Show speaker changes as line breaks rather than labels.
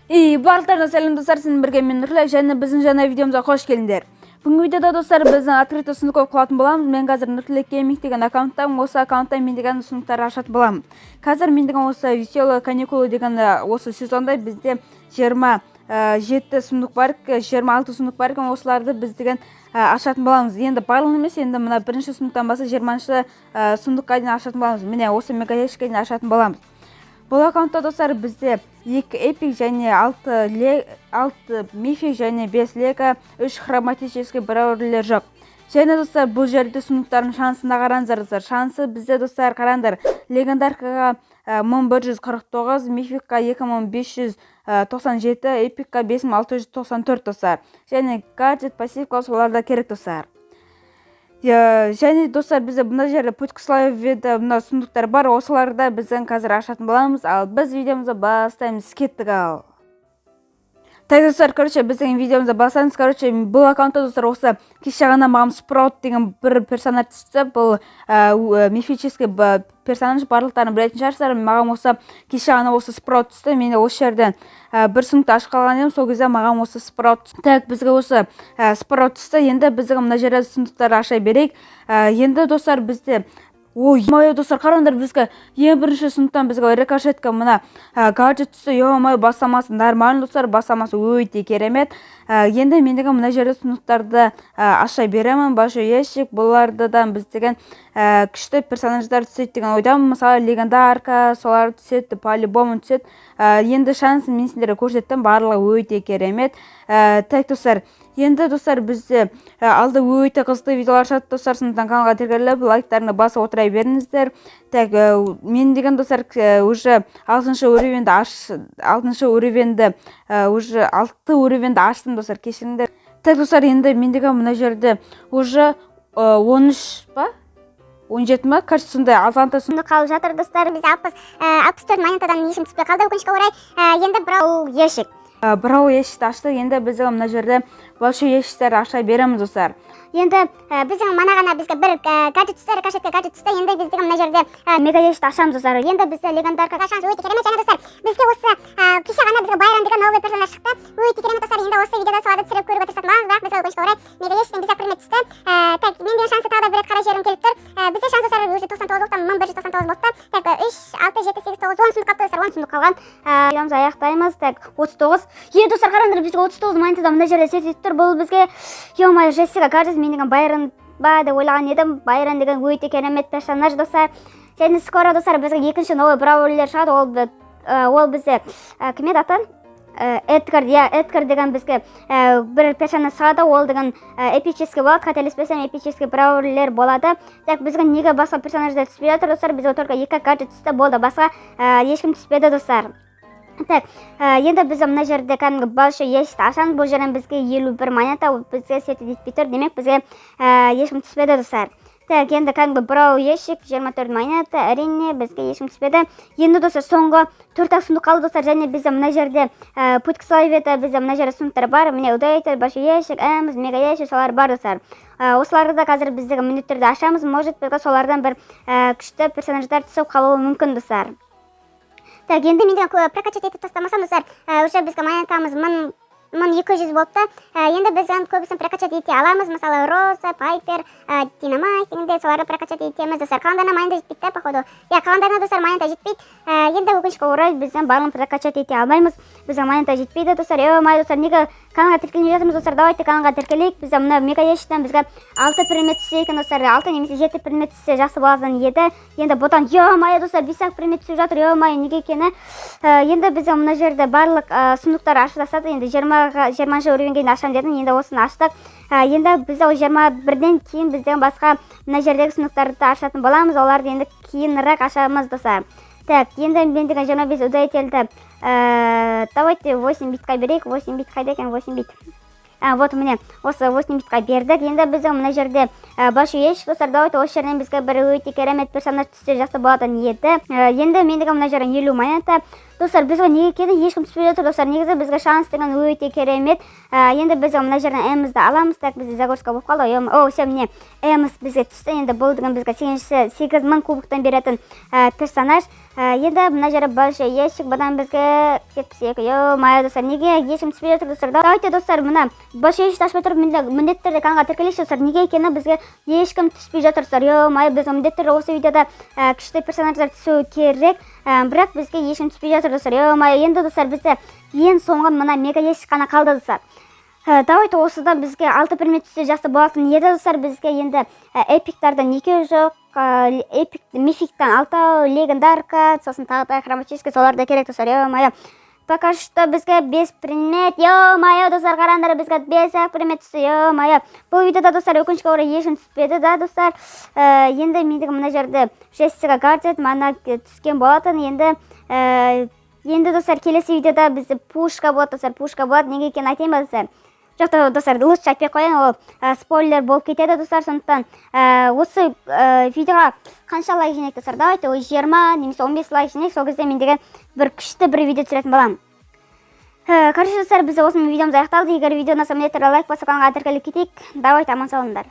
Барлықтарына сәлем достар, сізбен бірге мен Нұрлан және біздің жаңа видеомызға қош келдіңдер. Бүгінгі видеода достар біздің открытый ұсынық қылатын боламыз. Мен қазір Нұрлан деген аккаунттамын. Осы аккаунтта мен деген ұсынықтар ашатын боламын. Қазір мен деген осы веселый каникулы деген осы сезонда бізде 27 сұмдық бар, 26 сұмдық бар екен, осыларды біз деген ашатын боламыз. Енді барлығы емес, енді мына бірінші сұмдықтан баса 20-шы сұмдыққа дейін ашатын боламыз. Міне осы мегаяшқа дейін ашатын боламыз. Бұл аккаунтта достар бізде 2 эпик және 6 мифик және 5 лего, 3 хроматический бравлер жоқ. Және достар бұл жерде сұмдықтардың шансына қараңыздар достар. Шансы бізде достар қараңдар. Легендаркаға 1149, мификқа 2597, эпикқа 5694 достар. Және гаджет пассивка соларда керек достар. Және достар бізде бұнда жерде путь к славе мына сұмдықтар бар, осыларда біздің қазір ашатын боламыз. Ал біз видеомызды бастаймыз, кеттік ал. Так достар, біздің видеомызды бастаймыз. Бұл аккаунтта достар осы кеше ғана маған Спраут деген бір персонаж түсті. Бұл мифический персонаж, барлықтарын білетін шығарсыздар. Маған осы кеше ғана осы Спраут түсті. Мен осы жерден бір сұмдықты ашып қалған едім, сол кезде маған осы Спраут түсті. Так, бізге осы Спраут түсті. Енді бізге мына жерде сұмдықтарды аша берейік. Енді достар бізде Ой-май достар, қараңдар, бізге ең бірінші сұмдықтан бізге рикошетка мына гаджет түсті. Ой-май, басамасы нормально достар, басамасы өте керемет. Енді мен деген мына жерде сұмдықтарды аша беремін. Башы ешік, бұлардан біз деген күшті персонаждар түседі деген ойдамын. Мысалы легендарка, солар түседі, по-любому түседі. Енді шансын мен сендерге көрсеттім, барлығы өте керемет. Так достар, енді достар бізде алды өте қызықты видеолар шығады достар. Сондықтан каналға тіркеліп, лайктарыңды басып отыра беріңіздер. Так, мен деген достар уже 6 уровенді аштым достар, кешіріңдер. Так достар, енді мен деген мына жерде уже 13 ба? 17 ма? Кажется, сондай алғанта
сұмдық қалып жатыр достар. Біз 64 монетадан ешім түспей қалды өкінішке орай. Енді бравл ешік.
Бравл ешікті ашты. Енді біз мына жерде большой ешіктерді аша береміз достар.
Енді біздің манағана бізге бір гаджет түсті, рикошетка гаджет түсті. Енді біздің мына жерде
мега ешікті ашамыз достар.
Енді бізде легендарка шанс өте керемет. Және достар, бізге осы кеше ғана бізге байрам деген новый персонаж шықты. Өте керемет достар. Енді осы видеода соларды түсіріп көруге тырысатын боламыз, бірақ бізге өкінішке орай мега ешіктен бізге примет түсті. Так, мен деген шансы тағы да бір рет қара жерім келіп тұр. Бізде шанс достар уже 99 болыпты, 1199 болыпты. Так, 3, 6, 7, 8, 9, 10 сұмдық қалыпты достар, 10 сұмдық қалған. Видеомызды аяқтаймыз. Так, 39. Достар, қараңдар, бізге 39 монетадан мына жерде сетіп тұр. Бұл бізге ё-май, Жессика гаджет, мен деген байрам ба деп ойлаған едім. Байрон деген өте керемет персонаж достар. Және скоро достар бізге екінші новый бравлер шығады. Ол бізде кім еді аты? Эдгар деген бізге бір персонаж шығады. Ол деген эпический болады. Қателеспесем эпический бравлер болады. Так, бізге неге басқа персонаждар түспей жатыр достар? Бізге только 2 гаджет түсті, болды, басқа ешкім түспеді достар. Так, енді біз мына жерде кәдімгі большой ешікті ашамыз. Бұл жерден бізге 51 монета, бізге сетіп етпей тұр. Демек бізге ешкім түспеді достар. Так, енді кәдімгі бравл ешік 24 монета, әрине бізге ешкім түспеді. Енді достар соңғы 4 сұмдық қалды достар. Және бізде мына жерде путь к славе, бізде мына жерде сұмдықтар бар. Міне удайтер, большой ешік, әміз, мега ешік, солар бар достар. Осыларды да қазір біздегі минуттерді ашамыз. Может бізге солардан бір күшті персонаждар түсіп қалуы мүмкін достар. Так, енді мен прокачать етіп тастамасам достар, уже бізге монетамыз 1200 болыпты. Енді біз көбісін прокачать ете аламыз. Мысалы Роза, Пайпер, Динамайт дегенде соларды прокачать етеміз достар. Қаландарына монета жетпейді походу. Қаландарына достар монета жетпейді. Енді өкінішке орай бізден барлығын прокачать ете алмаймыз. Бізге монета жетпейді достар. Ой-май достар, неге каналға тіркелмей жатырмыз достар? Давайте каналға тіркелейік. Бізде мына мега ешіктен бізге 6 примет түссе екен достар. 6 немесе 7 примет түссе жақсы болатын еді. Енді бұдан ой-май достар, 5 примет түсіп жатыр. Ой-май, неге екені? Енді бізде мына жерде барлық сұмдықтар ашып тастады. Енді 20-шы уровенге ашам дедім. Енді осыны аштық. Енді бізде 21-ден кейін бізден басқа мына жердегі сұмдықтарды ашатын боламыз. Оларды енді кейінірек ашамыз достар. Так, енді мен деген 25 удайтелді. Давайте 8 битқа берейік. 8 бит қайда екен? 8 бит. Вот міне осы 8 битқа бердік. Енді біздің мына жерде большой ешік достар. Давайте осы жерден бізге бір өте керемет персонаж түссе жақсы болатын еді. Енді мен деген мына жерден 50 монета.
достар, бізге неге екені ешкім түспей жатыр достар. Негізі бізге шанс деген өте керемет. Енді біз мына жерден М-ді аламыз. Так, бізде загрузка болып қалды. О, все, міне М бізге түсті. Енді бұл деген бізге 8000 кубоктан беретін персонаж. Енді мына жерде большой ящик, бұдан бізге 72. Ё-мое, достар, неге ешкім түспей жатыр достар? Давайте достар, мына большой ящикті ашпай тұрып міндетті түрде каналға тіркелейікші достар. Неге екені бізге ешкім түспей жатыр достар. Ё-мое, біз міндетті түрде осы видеода күшті персонаждар түсу керек. Бірақ бізге ешкім түспей жатыр достар. Ё-мое, енді достар, бізде ең соңғы мына мега ящик қана қалды достар. Давайте осыдан бізге 6 предмет түссе жақсы болатын еді достар. Бізге енді эпиктардан 2 жоқ, эпик мификтан 6, легендарка, сосын тағы да хроматический, солар да керек достар. Ё-мое, пока что бізге 5 предмет. Ё-мое, достар, қараңдар, бізге 5 предмет түсті. Ё-мое, бұл видеода достар өкінішке орай ешкім түспеді да достар. Енді мендігі мына жерде Джессика гаджет мана түскен болатын. Енді достар, келесі видеода бізде пушка болады достар. Пушка болады, неге екенін айтайын ба достар? Жоқта достар, лучше айтпай қояйын, ол спойлер болып кетеді достар. Сондықтан осы видеоға қанша лайк жинайық достар? Давайте 20 немесе 15 лайк жинайық. Сол кезде мен деген бір күшті бір видео түсіретін боламын. Короче достар, біз осымен видеомыз аяқталды. Егер видео ұнаса міндетті түрде лайк басып каналға тіркеліп кетейік. Давайте аман сау болыңдар.